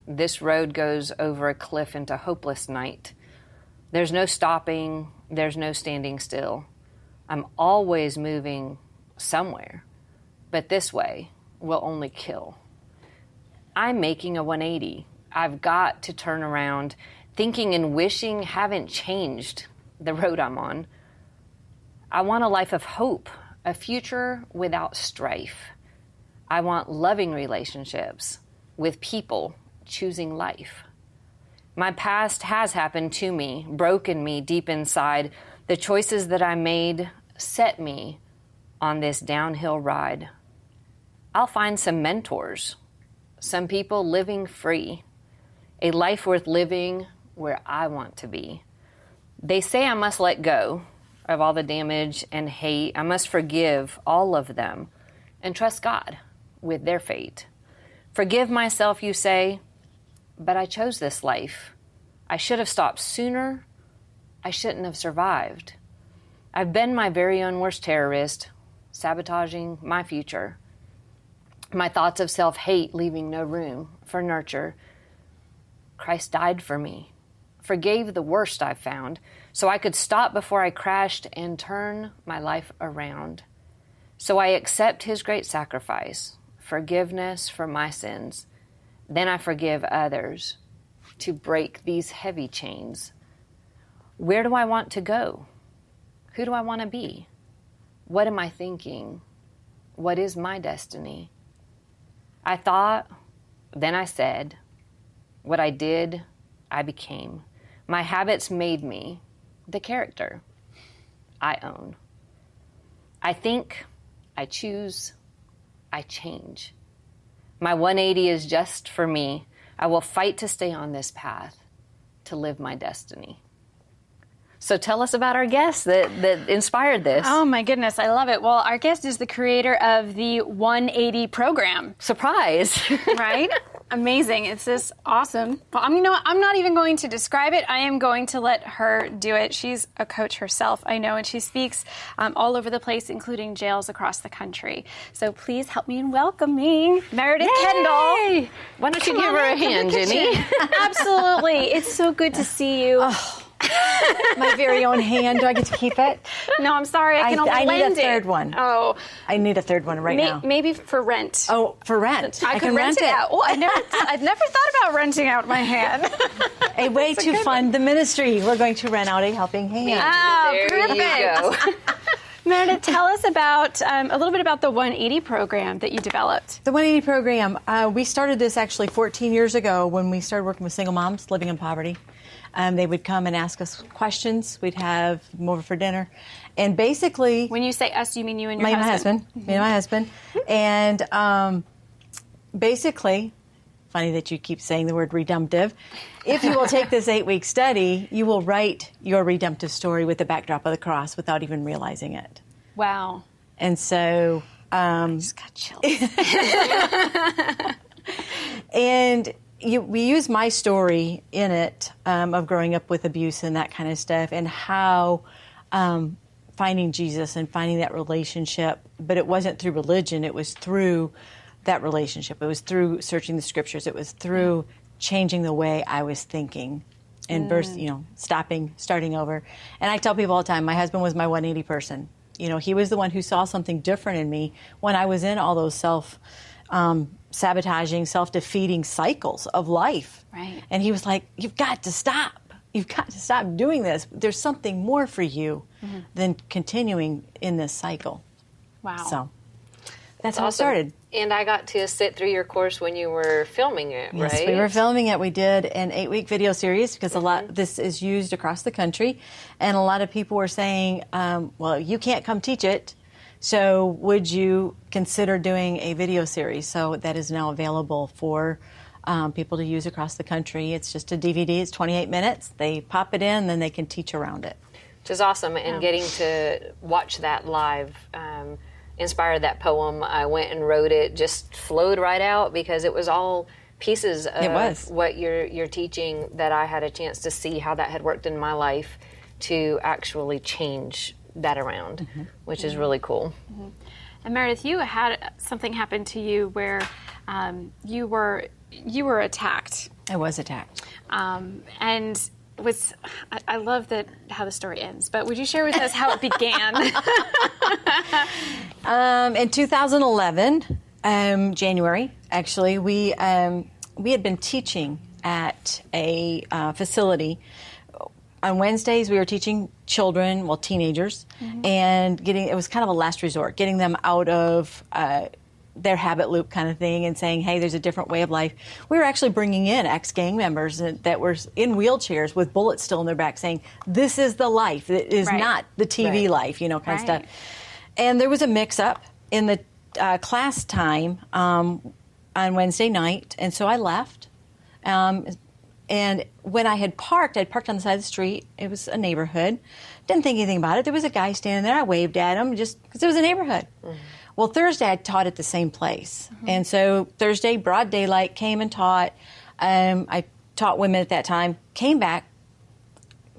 This road goes over a cliff into hopeless night. There's no stopping, there's no standing still. I'm always moving somewhere, but this way will only kill. I'm making a 180. I've got to turn around. Thinking and wishing haven't changed the road I'm on. I want a life of hope, a future without strife. I want loving relationships with people choosing life. My past has happened to me, broken me deep inside. The choices that I made set me on this downhill ride. I'll find some mentors, some people living free, a life worth living where I want to be. They say I must let go of all the damage and hate. I must forgive all of them and trust God with their fate. Forgive myself, you say, but I chose this life. I should have stopped sooner. I shouldn't have survived. I've been my very own worst terrorist, sabotaging my future. My thoughts of self-hate leaving no room for nurture. Christ died for me, forgave the worst I've found, so I could stop before I crashed and turn my life around. So I accept his great sacrifice, forgiveness for my sins. Then I forgive others to break these heavy chains. Where do I want to go? Who do I want to be? What am I thinking? What is my destiny? I thought, then I said. What I did, I became. My habits made me the character I own. I think, I choose, I change. My 180 is just for me. I will fight to stay on this path, to live my destiny. So tell us about our guest that inspired this. Oh my goodness, I love it. Well, our guest is the creator of the 180 program. Surprise. Right? Amazing. It's this awesome. Well, you know what? I'm not even going to describe it. I am going to let her do it. She's a coach herself, I know, and she speaks all over the place, including jails across the country. So please help me in welcoming Meredith Kendall. Why don't you give her a hand, Ginny? Absolutely. It's so good to see you. Oh. My very own hand. Do I get to keep it? No, I'm sorry. I can only lend it. I need a third one. Oh. I need a third one right now. Maybe for rent. Oh, for rent. I can rent it out. Oh, I've never thought about renting out my hand. A way to fund the ministry. We're going to rent out a helping hand. Oh, there perfect. You go. Meredith, tell us about a little bit about the 180 program that you developed. The 180 program, we started this actually 14 years ago when we started working with single moms living in poverty. They would come and ask us questions. We'd have them over for dinner. And basically... When you say us, you mean you and your husband? Me and my husband. And basically, funny that you keep saying the word redemptive, if you will take this 8-week study, you will write your redemptive story with the backdrop of the cross without even realizing it. Wow. And so... I just got chills. And... we use my story in it of growing up with abuse and that kind of stuff, and how finding Jesus and finding that relationship, but it wasn't through religion, it was through that relationship. It was through searching the scriptures. It was through changing the way I was thinking and starting over. And I tell people all the time, my husband was my 180 person. You know, he was the one who saw something different in me when I was in all those self-sabotaging, self-defeating cycles of life. Right. And he was like, you've got to stop. You've got to stop doing this. There's something more for you than continuing in this cycle. Wow. So that's how it started. And I got to sit through your course when you were filming it, right? Yes, we were filming it. We did an 8-week video series because this is used across the country. And a lot of people were saying, well, you can't come teach it. So would you consider doing a video series? So that is now available for people to use across the country. It's just a DVD. It's 28 minutes. They pop it in, then they can teach around it. Which is awesome. And getting to watch that live inspired that poem. I went and wrote it, just flowed right out because it was all pieces of what you're teaching that I had a chance to see how that had worked in my life to actually change that around, which is really cool. And Meredith, you had something happen to you where you were attacked I was attacked. And I love how the story ends, but would you share with us how it began? In 2011, January, actually, we had been teaching at a facility. On Wednesdays, we were teaching children, teenagers, and it was kind of a last resort, getting them out of their habit loop kind of thing and saying, hey, there's a different way of life. We were actually bringing in ex-gang members that were in wheelchairs with bullets still in their back saying, this is the life. It is not the TV life, kind of stuff. And there was a mix-up in the class time on Wednesday night, and so I left. And when I had parked, I'd parked on the side of the street. It was a neighborhood. Didn't think anything about it. There was a guy standing there. I waved at him just because it was a neighborhood. Well, Thursday I taught at the same place. And so Thursday, broad daylight, came and taught. I taught women at that time, came back,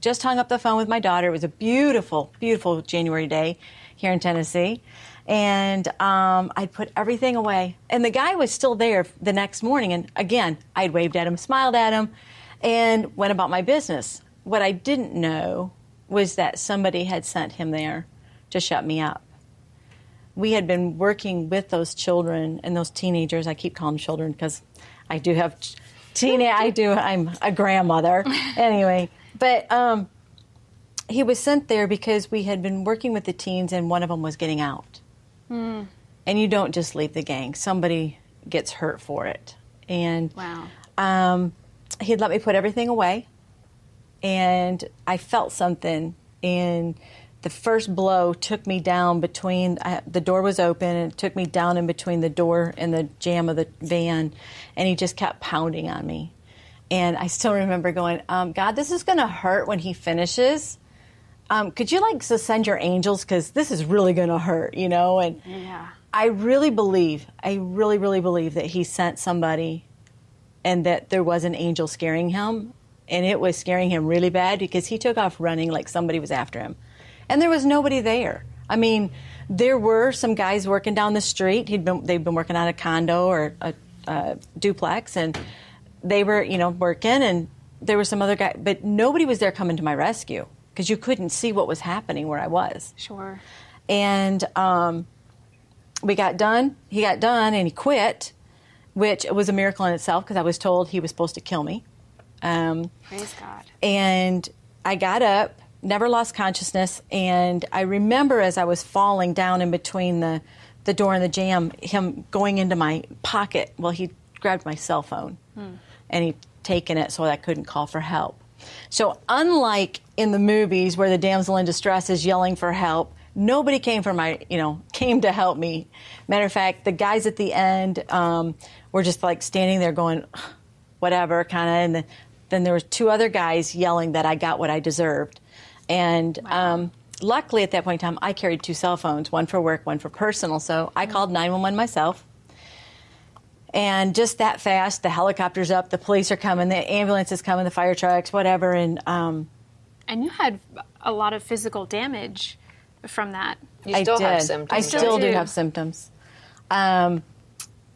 just hung up the phone with my daughter. It was a beautiful, beautiful January day here in Tennessee. And I'd put everything away. And the guy was still there the next morning. And again, I'd waved at him, smiled at him, and went about my business. What I didn't know was that somebody had sent him there to shut me up. We had been working with those children and those teenagers. I keep calling them children because I do have I'm a grandmother. Anyway, but he was sent there because we had been working with the teens and one of them was getting out. And you don't just leave the gang. Somebody gets hurt for it. And he'd let me put everything away. And I felt something. And the first blow took me down between, the door was open, and it took me down in between the door and the jamb of the van. And he just kept pounding on me. And I still remember going, God, this is going to hurt when he finishes. Could you send your angels? Because this is really going to hurt, And I really believe that he sent somebody and that there was an angel scaring him. And it was scaring him really bad because he took off running like somebody was after him. And there was nobody there. I mean, there were some guys working down the street. They'd been working on a condo or a duplex, and they were, working. And there were some other guys, but nobody was there coming to my rescue because you couldn't see what was happening where I was. Sure. And we got done. He got done, and he quit, which was a miracle in itself because I was told he was supposed to kill me. Praise God. And I got up, never lost consciousness, and I remember as I was falling down in between the door and the jamb, him going into my pocket. Well, he grabbed my cell phone, and he'd taken it so I couldn't call for help. So unlike in the movies where the damsel in distress is yelling for help, nobody came came to help me. Matter of fact, the guys at the end were just standing there going, whatever, kind of, and then there were two other guys yelling that I got what I deserved. And luckily at that point in time, I carried two cell phones, one for work, one for personal, so I called 911 myself. And just that fast, the helicopter's up, the police are coming, the ambulance is coming, the fire trucks, whatever. And you had a lot of physical damage from that. You still have symptoms. I still do have symptoms. I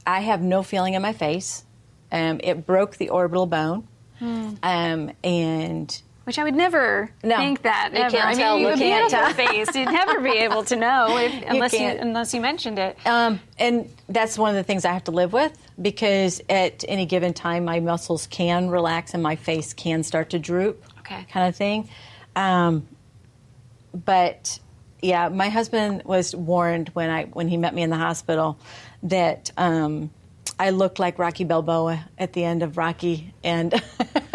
have no feeling in my face. It broke the orbital bone. And which I would never think that. You ever. can't tell. You You can't tell. face. You'd never be able to know unless you mentioned it. And that's one of the things I have to live with because at any given time, my muscles can relax and my face can start to droop, kind of thing. But yeah, my husband was warned when he met me in the hospital that I looked like Rocky Balboa at the end of Rocky, and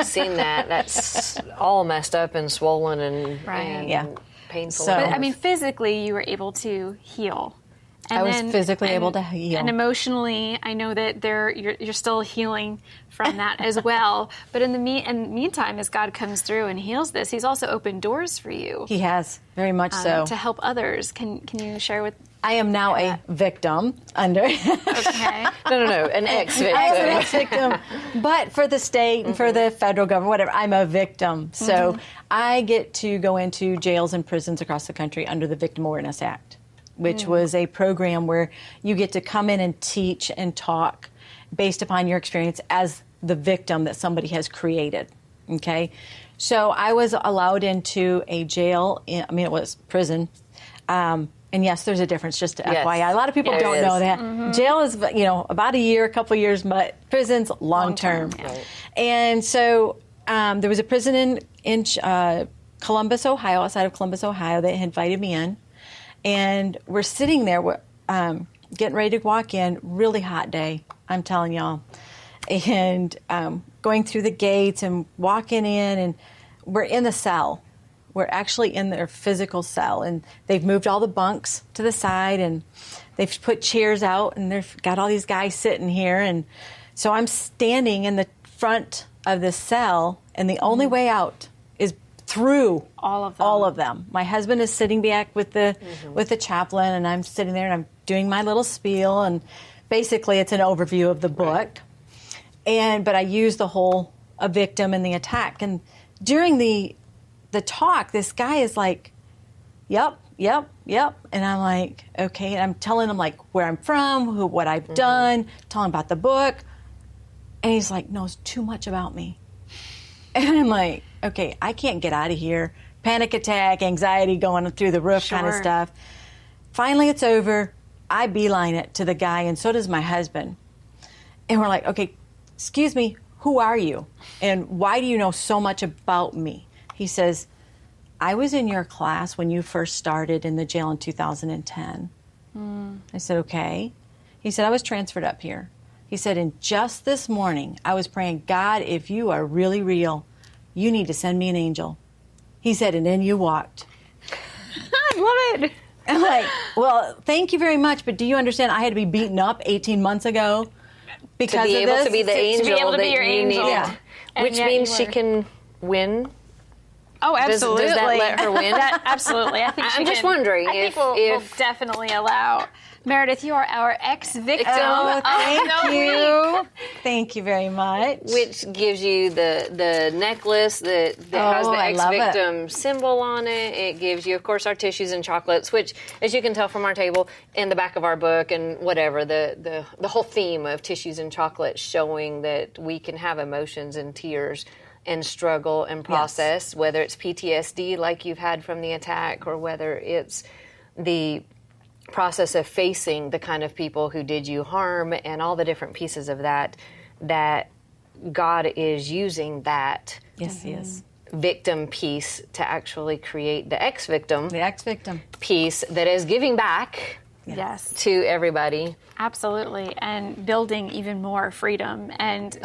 seen that. That's all messed up and swollen and painful. So, but physically, you were able to heal. And I was physically able to heal, and emotionally, I know that you're still healing from that as well. But in the meantime, as God comes through and heals this, He's also opened doors for you. He has, very much so, to help others. Can you share with? I am now a victim under. Okay. No, an ex-victim. I am an ex-victim, but for the state and for the federal government, whatever, I'm a victim. So I get to go into jails and prisons across the country under the Victim Awareness Act, which was a program where you get to come in and teach and talk based upon your experience as the victim that somebody has created. Okay, so I was allowed into a jail. It was prison. And yes, there's a difference, just to FYI. A lot of people don't know that. Mm-hmm. Jail is, about a year, a couple of years, but prison's long term. Yeah. Right. And so there was a prison in Columbus, Ohio, outside of Columbus, Ohio, that invited me in. And we're sitting there, getting ready to walk in, really hot day, I'm telling y'all. And going through the gates and walking in, and we're in the cell. We're actually in their physical cell, and they've moved all the bunks to the side, and they've put chairs out, and they've got all these guys sitting here. And so I'm standing in the front of the cell, and the only way out is through all of them. My husband is sitting back with the chaplain, and I'm sitting there, and I'm doing my little spiel, and basically it's an overview of the book. But I use the whole a victim and the attack. And during the talk, this guy is like, yep. And I'm like, okay. And I'm telling him like where I'm from, what I've done, telling him about the book. And he's like, knows too much about me. And I'm like, okay, I can't get out of here. Panic attack, anxiety going through the roof kind of stuff. Finally, it's over. I beeline it to the guy, and so does my husband. And we're like, okay, excuse me, who are you? And why do you know so much about me? He says, I was in your class when you first started in the jail in 2010. I said, okay. He said, I was transferred up here. He said, and just this morning, I was praying, God, if you are really real, you need to send me an angel. He said, and then you walked. I love it. I'm like, well, thank you very much, but do you understand I had to be beaten up 18 months ago because to be of able this? to be the angel to be able to that be your you angel. needed. Yeah. Which means she can win. Oh, absolutely. Does that let her win? Absolutely. I think I'm just wondering if we'll definitely allow. Meredith, you are our ex-victim. Oh, thank you. Thank you very much. Which gives you the necklace that has the ex-victim symbol on it. It gives you, of course, our tissues and chocolates, which, as you can tell from our table, in the back of our book and whatever, the whole theme of tissues and chocolates showing that we can have emotions and tears and struggle and process, whether it's PTSD like you've had from the attack or whether it's the process of facing the kind of people who did you harm and all the different pieces of that God is using that victim piece to actually create the ex-victim piece that is giving back to everybody. Absolutely, and building even more freedom and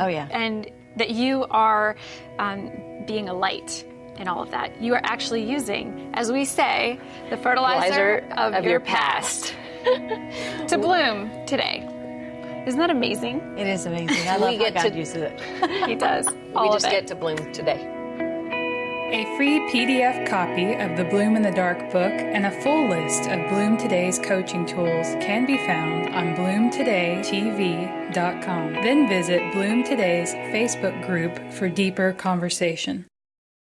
that you are being a light in all of that. You are actually using, as we say, the fertilizer of your past to bloom today. Isn't that amazing? It is amazing. I love how God uses it. He does. We just get to bloom today. A free PDF copy of the Bloom in the Dark book and a full list of Bloom Today's coaching tools can be found on bloomtodaytv.com. Then visit Bloom Today's Facebook group for deeper conversation.